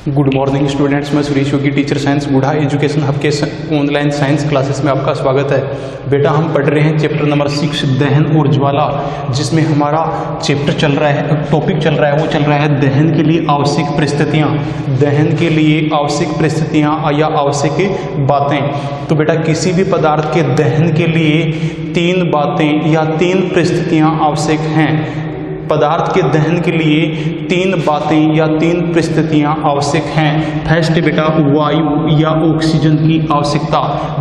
Good morning students, मैं सुरेश योगी, teacher science, बूढ़ा education hub के ऑनलाइन साइंस क्लासेस में आपका स्वागत है। बेटा, हम पढ़ रहे हैं चैप्टर नंबर 6 दहन और ज्वाला, जिसमें हमारा चैप्टर चल रहा है, टॉपिक चल रहा है, वो चल रहा है दहन के लिए आवश्यक परिस्थितियाँ। दहन के लिए आवश्यक परिस्थितियाँ या आवश्यक बातें। तो बेटा, किसी भी पदार्थ के दहन के लिए 3 बातें या 3 परिस्थितियाँ आवश्यक हैं। पदार्थ के दहन के लिए 3 बातें या 3 परिस्थितियां आवश्यक हैं। फर्स्ट बेटा, वायु या ऑक्सीजन की आवश्यकता।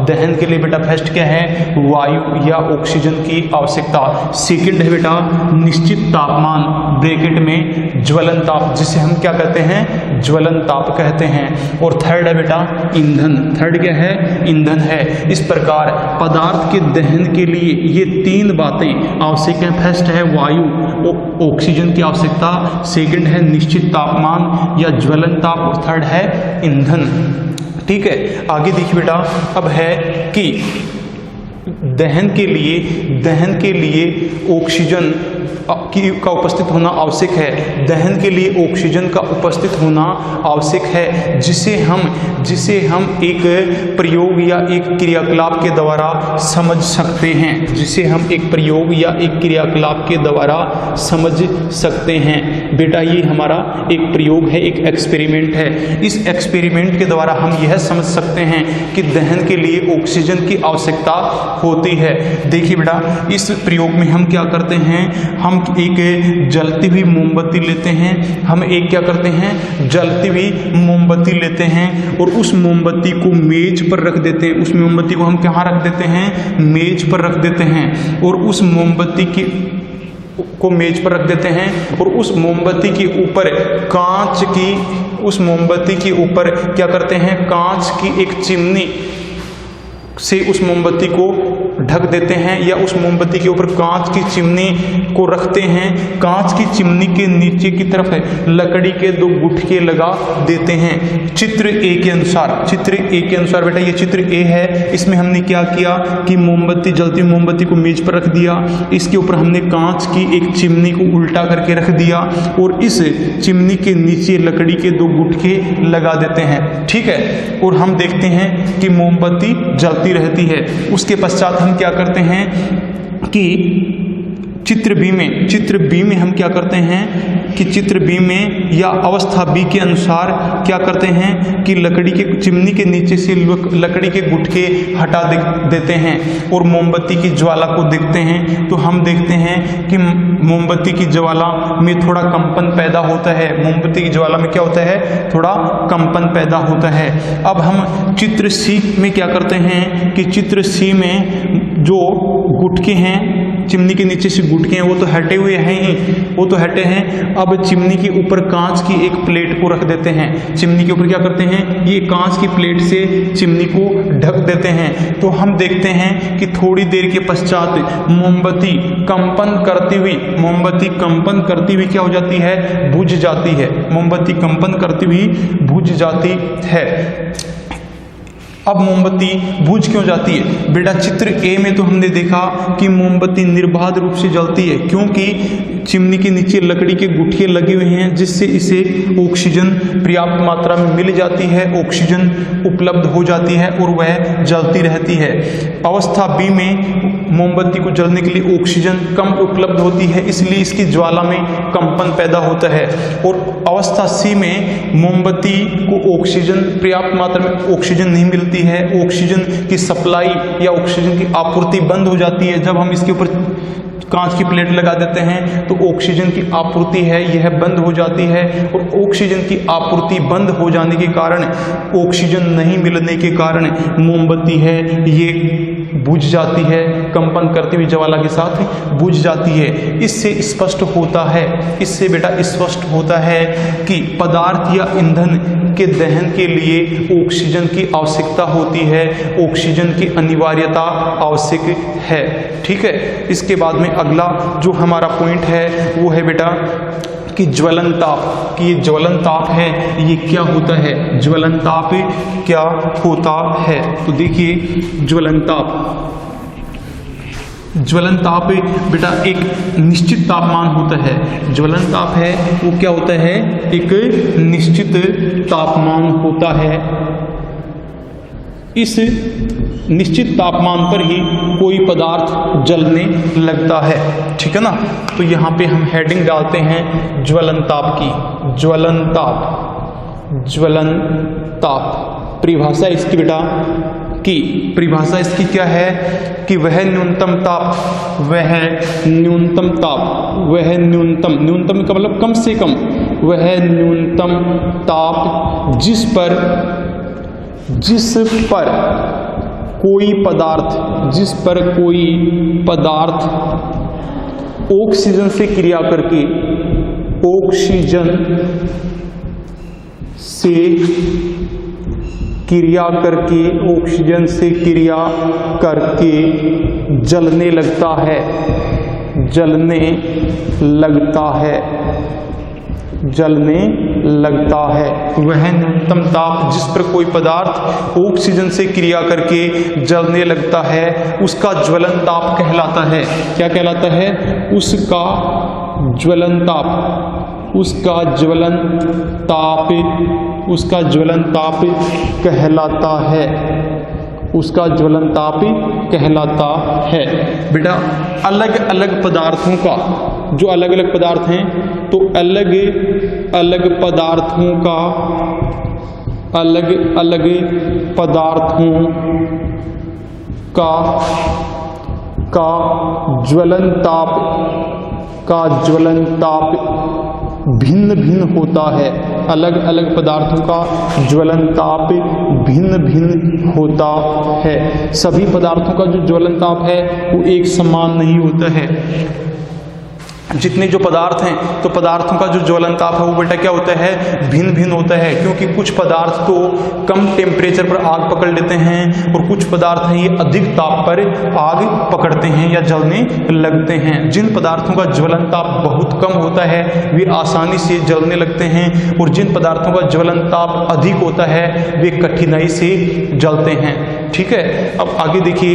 दहन के लिए बेटा फर्स्ट क्या है? वायु या ऑक्सीजन की आवश्यकता। सेकंड है बेटा निश्चित तापमान, ब्रैकेट में ज्वलन ताप, जिसे हम क्या कहते हैं? ज्वलन ताप कहते हैं। और थर्ड है बेटा ईंधन। थर्ड क्या है? ईंधन है। इस प्रकार पदार्थ के दहन के लिए ये 3 बातें आवश्यक हैं। फर्स्ट है वायु, ऑक्सीजन की आवश्यकता, सेकंड है निश्चित तापमान या ज्वलन ताप, और थर्ड है ईंधन। ठीक है, आगे देखिए बेटा, अब है कि दहन के लिए ऑक्सीजन का उपस्थित होना आवश्यक है। दहन के लिए ऑक्सीजन का उपस्थित होना आवश्यक है, जिसे हम एक प्रयोग या एक क्रियाकलाप के द्वारा समझ सकते हैं। जिसे हम एक प्रयोग या एक क्रियाकलाप के द्वारा समझ सकते हैं। बेटा, ये हमारा एक प्रयोग है, एक एक्सपेरिमेंट है। इस एक्सपेरिमेंट के द्वारा हम यह समझ सकते हैं कि दहन के लिए ऑक्सीजन की आवश्यकता होती है। देखिए बेटा, इस प्रयोग में हम क्या करते हैं? हम एक जलती हुई मोमबत्ती लेते हैं। हम एक क्या करते हैं? जलती हुई मोमबत्ती लेते हैं और उस मोमबत्ती को मेज पर रख देते हैं। उस मोमबत्ती को हम कहाँ रख देते हैं? मेज पर रख देते हैं। और उस मोमबत्ती को मेज पर रख देते हैं और उस मोमबत्ती के ऊपर उस मोमबत्ती के ऊपर क्या करते हैं? कांच की एक चिमनी से उस मोमबत्ती को ढक देते हैं, या उस मोमबत्ती के ऊपर कांच की चिमनी को रखते हैं। कांच की चिमनी के नीचे की तरफ लकड़ी के 2 गुटके लगा देते हैं। चित्र ए के अनुसार बेटा, ये चित्र ए है। इसमें हमने क्या किया कि मोमबत्ती, जलती मोमबत्ती को मेज पर रख दिया। इसके ऊपर हमने कांच की एक चिमनी को उल्टा करके रख दिया और इस चिमनी के नीचे लकड़ी के 2 गुटके लगा देते हैं। ठीक है, और हम देखते हैं कि मोमबत्ती जलती रहती है। उसके पश्चात हम क्या करते हैं कि चित्र बी में हम क्या करते हैं कि चित्र बी में या अवस्था बी के अनुसार क्या करते हैं कि लकड़ी के चिमनी के नीचे से लकड़ी के गुटके हटा देते हैं और मोमबत्ती की ज्वाला को देखते हैं। तो हम देखते हैं कि मोमबत्ती की ज्वाला में थोड़ा कंपन पैदा होता है। मोमबत्ती की ज्वाला में क्या होता है? थोड़ा कंपन पैदा होता है। अब हम चित्र सी में क्या करते हैं कि चित्र सी में जो गुटके हैं, चिमनी के नीचे से गुटके हैं, वो तो हटे हुए हैं ही, वो तो हटे हैं। अब चिमनी के ऊपर कांच की एक प्लेट को रख देते हैं। चिमनी के ऊपर क्या करते हैं? ये कांच की प्लेट से चिमनी को ढक देते हैं। तो हम देखते हैं कि थोड़ी देर के पश्चात मोमबत्ती कंपन करती हुई क्या हो जाती है? बुझ जाती है। मोमबत्ती कंपन करती हुई बुझ जाती है। अब मोमबत्ती बुझ क्यों जाती है? बेटा, चित्र ए में तो हमने देखा कि मोमबत्ती निर्बाध रूप से जलती है, क्योंकि चिमनी के नीचे लकड़ी के गुटके लगे हुए हैं, जिससे इसे ऑक्सीजन पर्याप्त मात्रा में मिल जाती है, ऑक्सीजन उपलब्ध हो जाती है और वह जलती रहती है। अवस्था बी में मोमबत्ती को जलने के लिए ऑक्सीजन कम उपलब्ध होती है, इसलिए इसकी ज्वाला में कंपन पैदा होता है। और अवस्था सी में मोमबत्ती को ऑक्सीजन, पर्याप्त मात्रा में ऑक्सीजन नहीं मिलती है। ऑक्सीजन की सप्लाई या ऑक्सीजन की आपूर्ति बंद हो जाती है। जब हम इसके ऊपर कांच की प्लेट लगा देते हैं तो ऑक्सीजन की आपूर्ति है यह बंद हो जाती है, और ऑक्सीजन की आपूर्ति बंद हो जाने के कारण, ऑक्सीजन नहीं मिलने के कारण मोमबत्ती है ये बुझ जाती है, कंपन करती हुई ज्वाला के साथ बुझ जाती है। इससे स्पष्ट होता है कि पदार्थ या ईंधन के दहन के लिए ऑक्सीजन की आवश्यकता होती है, ऑक्सीजन की अनिवार्यता आवश्यक है। ठीक है, इसके बाद में अगला जो हमारा पॉइंट है वो है बेटा कि ज्वलन ताप। कि ये ज्वलन ताप है, ये क्या होता है? ज्वलन ताप क्या होता है? तो देखिए, ज्वलन ताप ज्वलन ताप बेटा एक निश्चित तापमान होता है। ज्वलन ताप है वो क्या होता है, एक निश्चित तापमान होता है। इस निश्चित तापमान पर ही कोई पदार्थ जलने लगता है, ठीक है ना। तो यहाँ पे हम हेडिंग डालते हैं ज्वलन ताप की। ज्वलन ताप, ज्वलन ताप परिभाषा इसकी बेटा की परिभाषा इसकी क्या है कि वह न्यूनतम ताप, वह न्यूनतम ताप, वह न्यूनतम का मतलब कम से कम, वह न्यूनतम ताप जिस पर कोई पदार्थ ऑक्सीजन से क्रिया करके जलने लगता है, वह न्यूनतम ताप जिस पर कोई पदार्थ ऑक्सीजन से क्रिया करके जलने लगता है उसका ज्वलन ताप कहलाता है। क्या कहलाता है, उसका ज्वलन ताप, उसका ज्वलन ताप कहलाता है, उसका ज्वलन ताप कहलाता है। बेटा अलग अलग पदार्थों का, जो अलग अलग पदार्थ हैं तो अलग अलग पदार्थों का ज्वलन ताप भिन्न भिन्न होता है। अलग अलग पदार्थों का ज्वलन ताप भिन्न भिन्न होता है। सभी पदार्थों का जो ज्वलन ताप है वो एक समान नहीं होता है। जितने जो पदार्थ हैं तो पदार्थों का जो ज्वलन ताप है वो बेटा क्या होता है, भिन्न भिन्न होता है, क्योंकि कुछ पदार्थ तो कम टेम्परेचर पर आग पकड़ लेते हैं और कुछ पदार्थ हैं ये अधिक ताप पर आग पकड़ते हैं या जलने लगते हैं। जिन पदार्थों का ज्वलन ताप बहुत कम होता है वे आसानी से जलने लगते हैं और जिन पदार्थों का ज्वलन ताप अधिक होता है वे कठिनाई से जलते हैं, ठीक है। अब आगे देखिए,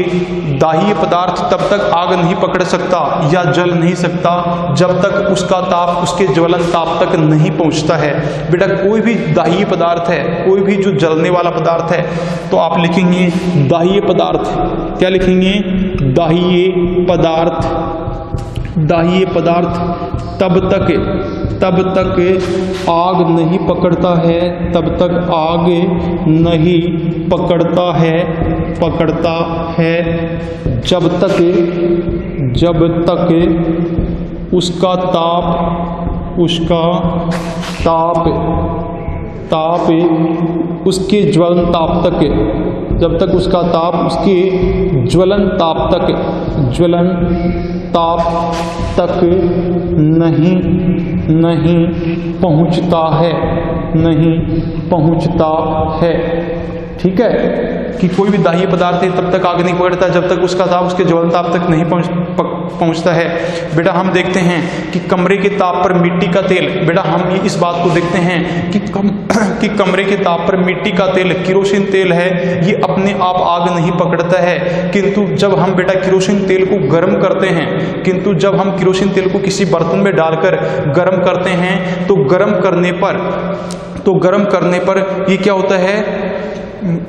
दाह्य पदार्थ तब तक आग नहीं पकड़ सकता या जल नहीं सकता जब तक उसका ताप उसके ज्वलन ताप तक नहीं पहुंचता है। बेटा कोई भी दाह्य पदार्थ है, कोई भी जो जलने वाला पदार्थ है तो आप लिखेंगे दाह्य पदार्थ। क्या लिखेंगे, दाह्य पदार्थ तब तक आग नहीं पकड़ता है, तब तक आग नहीं पकड़ता है जब तक उसका ताप उसके ज्वलन ताप तक, जब तक उसका ताप उसके ज्वलन ताप तक नहीं पहुंचता है, ठीक है। कि कोई भी दाह्य पदार्थ है तब तक आग नहीं पकड़ता जब तक उसका ताप उसके ज्वलन ताप तक नहीं पहुंचता है। बेटा हम देखते हैं कि कमरे के ताप पर मिट्टी का तेल, बेटा हम इस बात को देखते हैं कि कमरे के ताप पर मिट्टी का तेल, किरोसिन तेल है, ये अपने आप आग नहीं पकड़ता है, किंतु जब हम बेटा किरोसिन तेल को गर्म करते हैं, किंतु जब हम किरोसिन तेल को किसी बर्तन में डालकर गर्म करते हैं तो गर्म करने पर ये क्या होता है,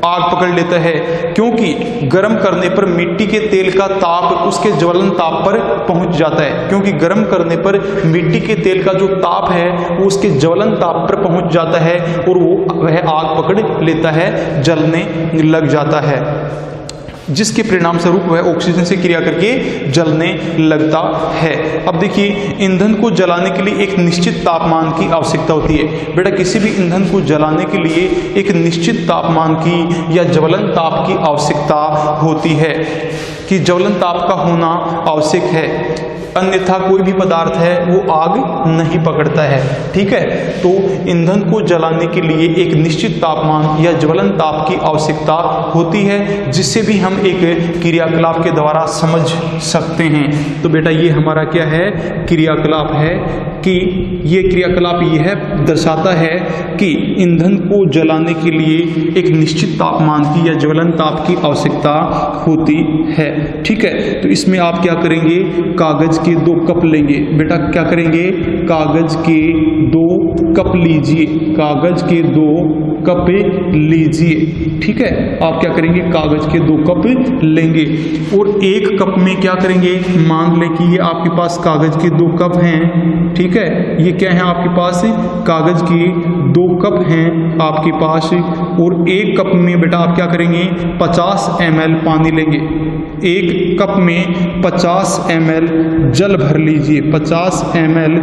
आग पकड़ लेता है, क्योंकि गर्म करने पर मिट्टी के तेल का ताप उसके ज्वलन ताप पर पहुंच जाता है, क्योंकि गर्म करने पर मिट्टी के तेल का जो ताप है वो उसके ज्वलन ताप पर पहुंच जाता है और वह आग पकड़ लेता है, जलने लग जाता है, जिसके परिणाम स्वरूप वह ऑक्सीजन से क्रिया करके जलने लगता है। अब देखिए, ईंधन को जलाने के लिए एक निश्चित तापमान की आवश्यकता होती है। बेटा किसी भी ईंधन को जलाने के लिए एक निश्चित तापमान की या ज्वलन ताप की आवश्यकता होती है, कि ज्वलन ताप का होना आवश्यक है। अन्यथा कोई भी पदार्थ है वो आग नहीं पकड़ता है। ठीक है, तो ईंधन को जलाने के लिए एक निश्चित तापमान या ज्वलन ताप की आवश्यकता होती है, जिससे भी हम एक क्रियाकलाप के द्वारा समझ सकते हैं। तो बेटा ये हमारा क्या है, क्रियाकलाप है कि ये क्रियाकलाप यह दर्शाता है कि ईंधन को जलाने के लिए एक निश्चित तापमान की या ज्वलन ताप की आवश्यकता होती है। ठीक है, तो इसमें आप क्या करेंगे, कागज के 2 कप लेंगे। बेटा क्या करेंगे, कागज के 2 कप लीजिए, कागज के 2 कप लीजिए। ठीक है, आप क्या करेंगे, कागज के 2 कप लेंगे और 1 कप में क्या करेंगे, मान लें कि ये आपके पास कागज के 2 कप हैं। ठीक है, ये क्या है आपके पास, कागज के 2 कप हैं आपके पास, और 1 कप में बेटा आप क्या करेंगे, 50 ml पानी लेंगे। 1 कप में 50 ml जल भर लीजिए, 50 ml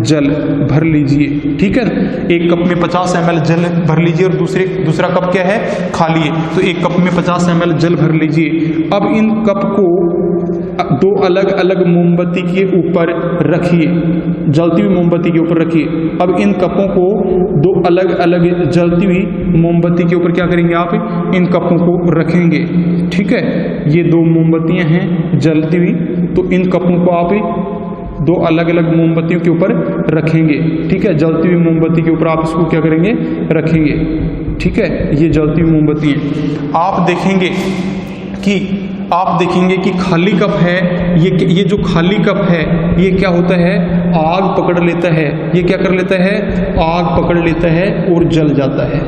जल भर लीजिए। ठीक है, 1 कप में 50 ml जल भर लीजिए और दूसरा कप क्या है, खाली है। तो 1 कप में 50 ml जल भर लीजिए। अब इन कप को 2 अलग अलग मोमबत्ती के ऊपर रखिए, जलती हुई मोमबत्ती के ऊपर रखिए। अब इन कपों को 2 अलग अलग जलती हुई मोमबत्ती के ऊपर क्या करेंगे, आप इन कपों को रखेंगे। ठीक है, ये 2 मोमबत्तियां हैं जलती हुई, तो इन कपों को आप 2 अलग अलग मोमबत्तियों के ऊपर रखेंगे। ठीक है, जलती हुई मोमबत्ती के ऊपर आप इसको क्या करेंगे, रखेंगे। ठीक है, ये जलती हुई मोमबत्ती है। आप देखेंगे कि खाली कप है, ये जो खाली कप है ये क्या होता है, आग पकड़ लेता है। ये क्या कर लेता है, आग पकड़ लेता है और जल जाता है,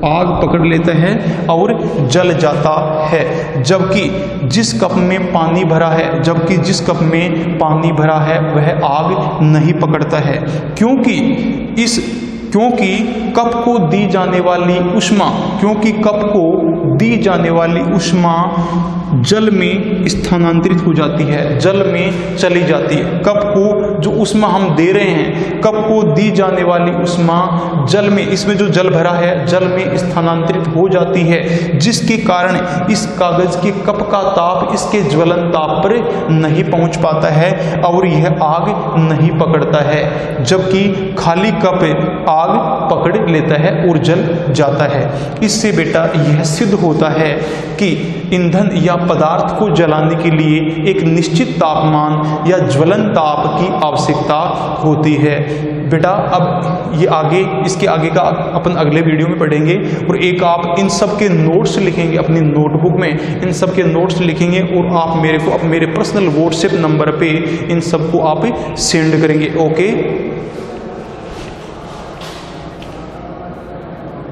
आग पकड़ लेता है और जल जाता है। जबकि जिस कप में पानी भरा है, वह आग नहीं पकड़ता है, क्योंकि कप को दी जाने वाली ऊष्मा जल में स्थानांतरित हो जाती है, जल में चली जाती है। कप को जो ऊष्मा हम दे रहे हैं, कप को दी जाने वाली ऊष्मा जल में, इसमें जो जल भरा है जल में स्थानांतरित हो जाती है, जिसके कारण इस कागज के कप का ताप इसके ज्वलन ताप पर नहीं पहुंच पाता है और यह आग नहीं पकड़ता है। जबकि खाली कप आग पकड़ लेता है और जल जाता है। इससे बेटा यह सिद्ध होता है कि ईंधन या पदार्थ को जलाने के लिए एक निश्चित तापमान या ज्वलन ताप की आवश्यकता होती है। बेटा अब ये इसके आगे का अपन अगले वीडियो में पढ़ेंगे, और एक आप इन सब के नोट्स लिखेंगे अपनी नोटबुक में, इन सब के नोट्स लिखेंगे और आप मेरे पर्सनल व्हाट्सएप नंबर पे इन सब को आप सेंड करेंगे। ओके।